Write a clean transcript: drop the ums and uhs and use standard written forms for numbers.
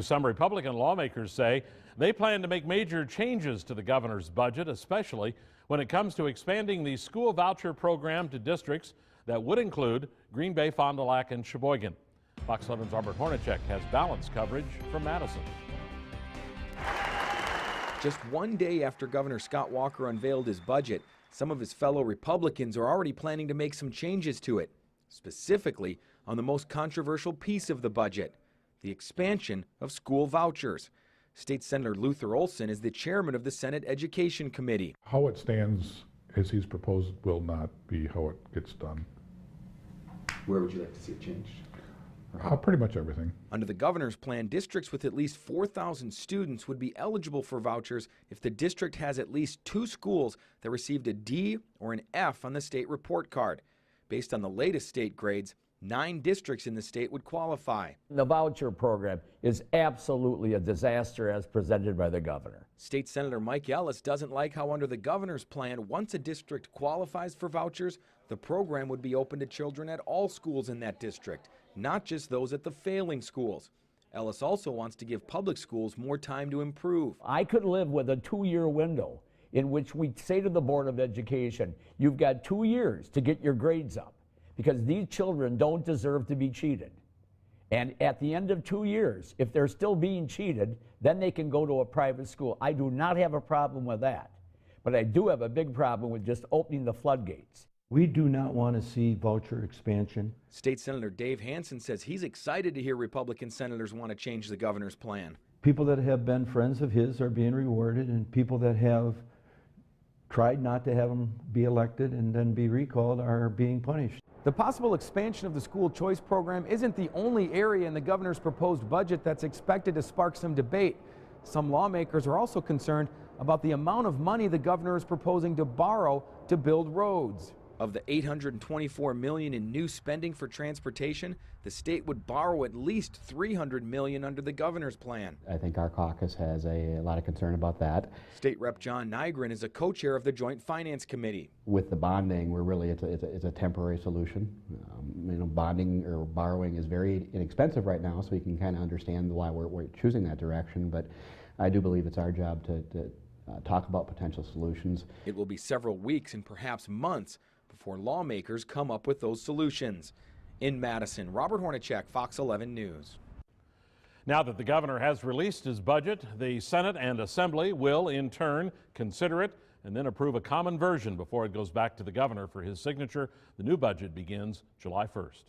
Some Republican lawmakers say they plan to make major changes to the governor's budget, especially when it comes to expanding the school voucher program to districts that would include Green Bay, Fond du Lac, and Sheboygan. Fox 11's Robert Hornacek has balanced coverage from Madison. Just one day after Governor Scott Walker unveiled his budget, some of his fellow Republicans are already planning to make some changes to it, specifically on the most controversial piece of the budget, the expansion of school vouchers. State Senator Luther Olson is the chairman of the Senate Education Committee. How it stands as he's proposed will not be how it gets done. Where would you like to see it changed? Pretty much everything. Under the governor's plan, districts with at least 4,000 students would be eligible for vouchers if the district has at least 2 schools that received a D or an F on the state report card. Based on the latest state grades, 9 districts in the state would qualify. The voucher program is absolutely a disaster as presented by the governor. State Senator Mike Ellis doesn't like how under the governor's plan, once a district qualifies for vouchers, the program would be open to children at all schools in that district, not just those at the failing schools. Ellis also wants to give public schools more time to improve. I could live with a 2-year window in which we say to the Board of Education, you've got 2 years to get your grades up, because these children don't deserve to be cheated. And at the end of 2 years, if they're still being cheated, then they can go to a private school. I do not have a problem with that, but I do have a big problem with just opening the floodgates. We do not want to see voucher expansion. State Senator Dave Hansen says he's excited to hear Republican senators want to change the governor's plan. People that have been friends of his are being rewarded, and people that have tried not to have him be elected and then be recalled are being punished. The possible expansion of the school choice program isn't the only area in the governor's proposed budget that's expected to spark some debate. Some lawmakers are also concerned about the amount of money the governor is proposing to borrow to build roads. Of the $824 million in new spending for transportation, the state would borrow at least $300 million under the governor's plan. I think our caucus has a lot of concern about that. State Rep John Nygren is a co-chair of the Joint Finance Committee. With the bonding, we're really it's a temporary solution. Bonding or borrowing is very inexpensive right now, so we can kind of understand why we're choosing that direction. But I do believe it's our job to talk about potential solutions. It will be several weeks and perhaps months before lawmakers come up with those solutions. In Madison, Robert Hornacek, Fox 11 News. Now that the governor has released his budget, the Senate and Assembly will in turn consider it and then approve a common version before it goes back to the governor for his signature. The new budget begins July 1st.